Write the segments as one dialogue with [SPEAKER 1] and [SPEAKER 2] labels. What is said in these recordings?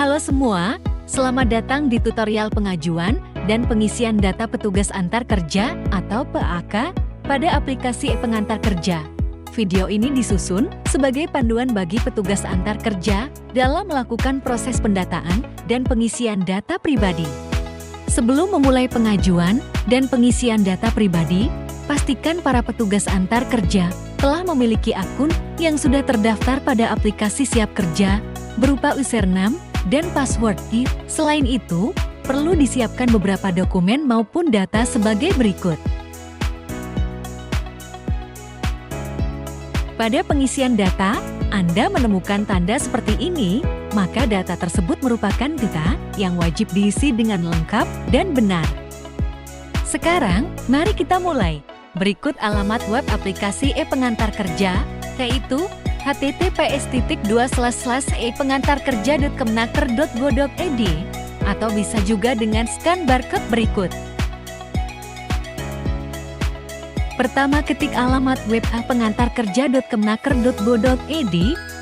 [SPEAKER 1] Halo semua, selamat datang di tutorial pengajuan dan pengisian data petugas antar kerja atau PAK pada aplikasi pengantar kerja. Video ini disusun sebagai panduan bagi petugas antar kerja dalam melakukan proses pendataan dan pengisian data pribadi. Sebelum memulai pengajuan dan pengisian data pribadi, pastikan para petugas antar kerja telah memiliki akun yang sudah terdaftar pada aplikasi Siap Kerja berupa username dan password. Selain itu, perlu disiapkan beberapa dokumen maupun data sebagai berikut. Pada pengisian data, Anda menemukan tanda seperti ini, maka data tersebut merupakan data yang wajib diisi dengan lengkap dan benar. Sekarang, mari kita mulai. Berikut alamat web aplikasi e-pengantar kerja, yaitu https://e-pengantarkerja.kemenaker.go.id atau bisa juga dengan scan barcode berikut. Pertama, ketik alamat web e-pengantarkerja.kemenaker.go.id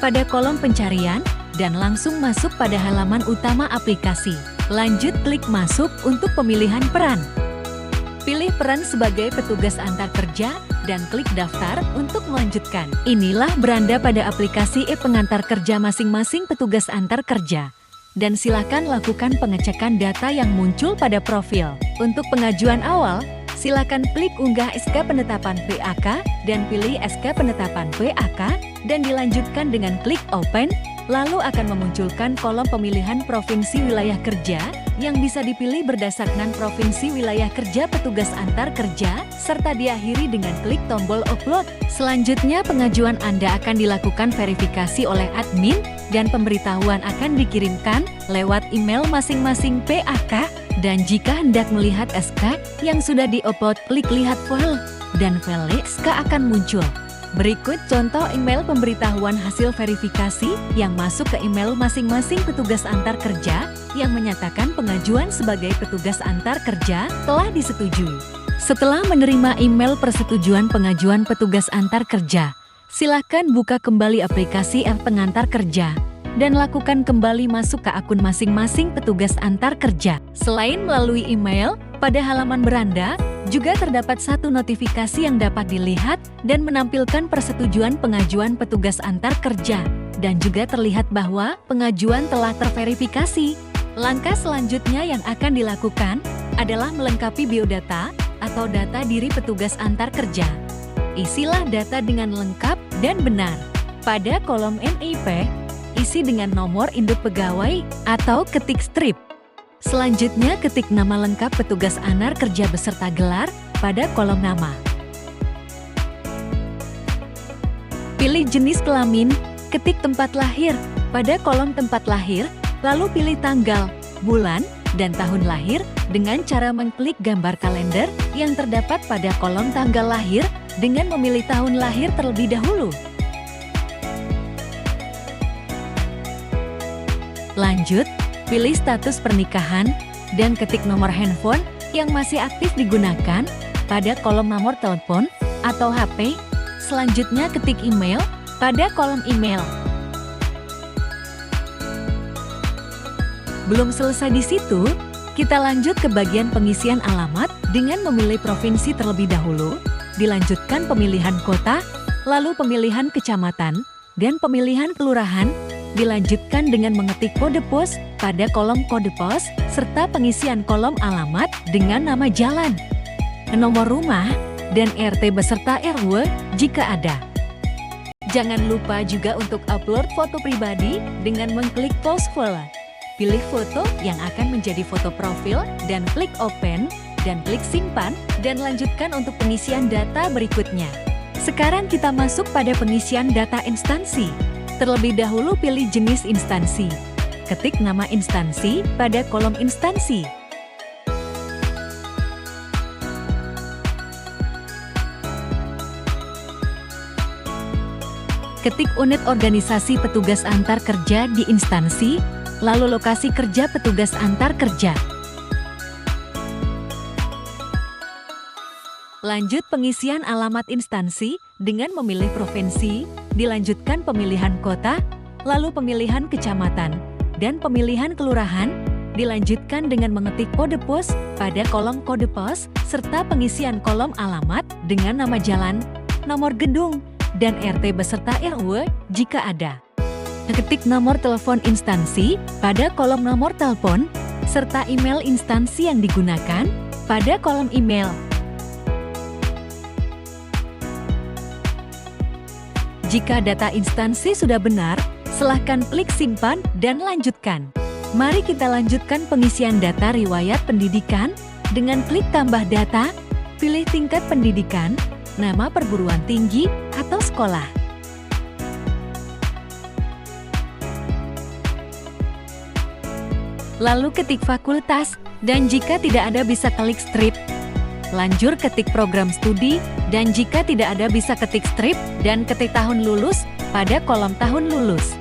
[SPEAKER 1] pada kolom pencarian dan langsung masuk pada halaman utama aplikasi. Lanjut klik masuk untuk pemilihan peran. Pilih peran sebagai petugas antar kerja dan klik daftar untuk melanjutkan. Inilah beranda pada aplikasi e-pengantar kerja masing-masing petugas antar kerja. Dan silakan lakukan pengecekan data yang muncul pada profil. Untuk pengajuan awal, silakan klik unggah SK penetapan PAK dan pilih SK penetapan PAK dan dilanjutkan dengan klik open, lalu akan memunculkan kolom pemilihan provinsi wilayah kerja yang bisa dipilih berdasarkan provinsi wilayah kerja petugas antar kerja, serta diakhiri dengan klik tombol upload. Selanjutnya, pengajuan Anda akan dilakukan verifikasi oleh admin dan pemberitahuan akan dikirimkan lewat email masing-masing PAK. Dan jika hendak melihat SK yang sudah di-upload, klik lihat file dan file SK akan muncul. Berikut contoh email pemberitahuan hasil verifikasi yang masuk ke email masing-masing petugas antar kerja yang menyatakan pengajuan sebagai petugas antar kerja telah disetujui. Setelah menerima email persetujuan pengajuan petugas antar kerja, silakan buka kembali aplikasi e-pengantar kerja dan lakukan kembali masuk ke akun masing-masing petugas antar kerja. Selain melalui email, pada halaman beranda juga terdapat satu notifikasi yang dapat dilihat dan menampilkan persetujuan pengajuan petugas antar kerja, dan juga terlihat bahwa pengajuan telah terverifikasi. Langkah selanjutnya yang akan dilakukan adalah melengkapi biodata atau data diri petugas antar kerja. Isilah data dengan lengkap dan benar. Pada kolom NIP, isi dengan nomor induk pegawai atau ketik strip. Selanjutnya, ketik nama lengkap petugas antar kerja beserta gelar pada kolom nama. Pilih jenis kelamin, ketik tempat lahir pada kolom tempat lahir, lalu pilih tanggal, bulan, dan tahun lahir dengan cara mengklik gambar kalender yang terdapat pada kolom tanggal lahir dengan memilih tahun lahir terlebih dahulu. Lanjut, pilih status pernikahan dan ketik nomor handphone yang masih aktif digunakan pada kolom nomor telepon atau HP. Selanjutnya, ketik email pada kolom email. Belum selesai di situ, kita lanjut ke bagian pengisian alamat dengan memilih provinsi terlebih dahulu, dilanjutkan pemilihan kota, lalu pemilihan kecamatan, dan pemilihan kelurahan, dilanjutkan dengan mengetik kode pos pada kolom kode pos, serta pengisian kolom alamat dengan nama jalan, nomor rumah, dan RT beserta RW jika ada. Jangan lupa juga untuk upload foto pribadi dengan mengklik post file. Pilih foto yang akan menjadi foto profil dan klik open, dan klik simpan, dan lanjutkan untuk pengisian data berikutnya. Sekarang kita masuk pada pengisian data instansi. Terlebih dahulu pilih jenis instansi. Ketik nama instansi pada kolom instansi. Ketik unit organisasi petugas antar kerja di instansi, lalu lokasi kerja petugas antar kerja. Lanjut pengisian alamat instansi dengan memilih provinsi, dilanjutkan pemilihan kota, lalu pemilihan kecamatan, dan pemilihan kelurahan, dilanjutkan dengan mengetik kode pos pada kolom kode pos, serta pengisian kolom alamat dengan nama jalan, nomor gedung, dan RT beserta RW jika ada. Ketik nomor telepon instansi pada kolom nomor telepon, serta email instansi yang digunakan pada kolom email. Jika data instansi sudah benar, silahkan klik simpan dan lanjutkan. Mari kita lanjutkan pengisian data riwayat pendidikan dengan klik tambah data, pilih tingkat pendidikan, nama perguruan tinggi atau sekolah. Lalu ketik fakultas, dan jika tidak ada bisa klik strip. Lanjut ketik program studi, dan jika tidak ada bisa ketik strip dan ketik tahun lulus pada kolom tahun lulus.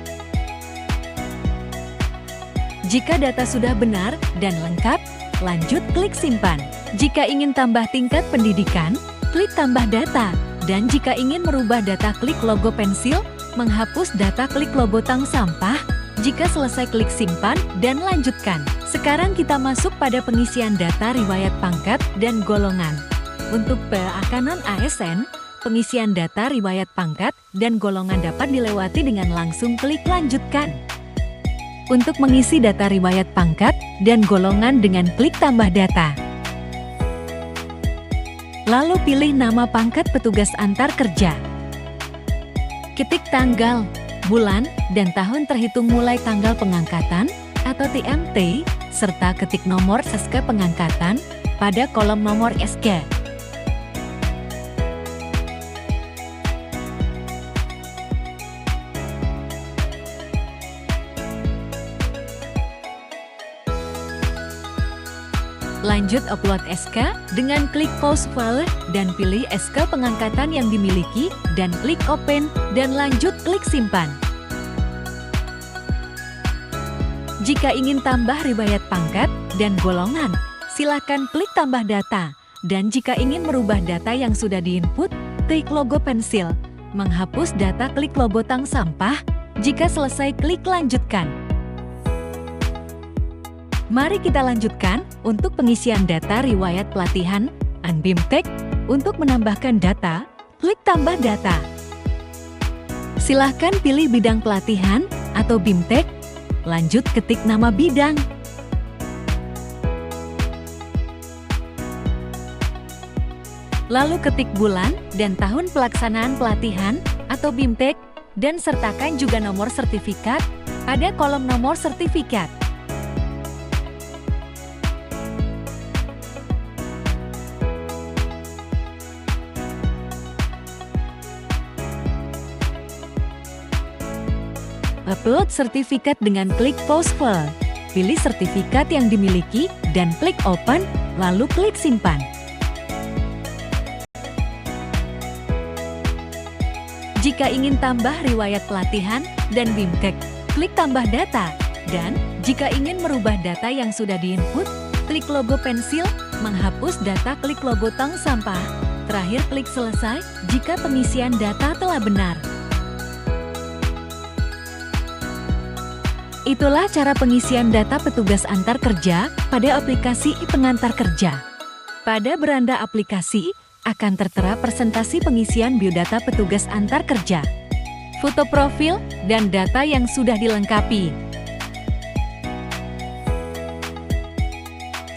[SPEAKER 1] Jika data sudah benar dan lengkap, lanjut klik simpan. Jika ingin tambah tingkat pendidikan, klik tambah data. Dan jika ingin merubah data, klik logo pensil, menghapus data, klik logo tong sampah. Jika selesai, klik simpan dan lanjutkan. Sekarang kita masuk pada pengisian data riwayat pangkat dan golongan. Untuk PAK non-ASN, pengisian data riwayat pangkat dan golongan dapat dilewati dengan langsung klik lanjutkan. Untuk mengisi data riwayat pangkat dan golongan dengan klik tambah data. Lalu pilih nama pangkat petugas antar kerja. Ketik tanggal, bulan, dan tahun terhitung mulai tanggal pengangkatan atau TMT, serta ketik nomor SK pengangkatan pada kolom nomor SK. Lanjut upload SK dengan klik pause file dan pilih SK pengangkatan yang dimiliki dan klik open dan lanjut klik simpan. Jika ingin tambah riwayat pangkat dan golongan, silakan klik tambah data. Dan jika ingin merubah data yang sudah diinput, klik logo pensil. Menghapus data, klik logo tong sampah. Jika selesai, klik lanjutkan. Mari kita lanjutkan untuk pengisian data riwayat pelatihan Bimtek. Untuk menambahkan data, klik tambah data. Silahkan pilih bidang pelatihan atau Bimtek. Lanjut ketik nama bidang. Lalu ketik bulan dan tahun pelaksanaan pelatihan atau Bimtek dan sertakan juga nomor sertifikat pada kolom nomor sertifikat. Upload sertifikat dengan klik pause file. Pilih sertifikat yang dimiliki dan klik open, lalu klik simpan. Jika ingin tambah riwayat pelatihan dan Bimtek, klik tambah data. Dan jika ingin merubah data yang sudah diinput, klik logo pensil, menghapus data, klik logo tong sampah. Terakhir, klik selesai jika pengisian data telah benar. Itulah cara pengisian data petugas antar kerja pada aplikasi e-pengantar kerja. Pada beranda aplikasi, akan tertera presentasi pengisian biodata petugas antar kerja, foto profil, dan data yang sudah dilengkapi.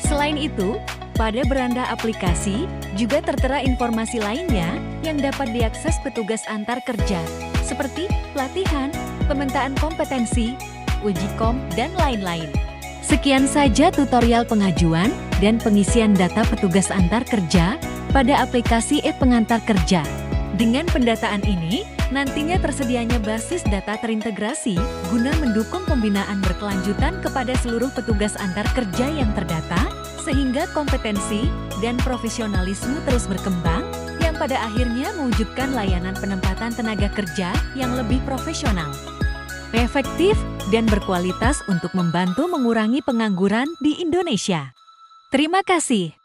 [SPEAKER 1] Selain itu, pada beranda aplikasi juga tertera informasi lainnya yang dapat diakses petugas antar kerja, seperti pelatihan, pemetaan kompetensi, uji kom, dan lain-lain. Sekian saja tutorial pengajuan dan pengisian data petugas antar kerja pada aplikasi e-pengantar kerja. Dengan pendataan ini, nantinya tersedianya basis data terintegrasi guna mendukung pembinaan berkelanjutan kepada seluruh petugas antar kerja yang terdata, sehingga kompetensi dan profesionalisme terus berkembang, yang pada akhirnya mewujudkan layanan penempatan tenaga kerja yang lebih profesional, efektif, dan berkualitas untuk membantu mengurangi pengangguran di Indonesia. Terima kasih.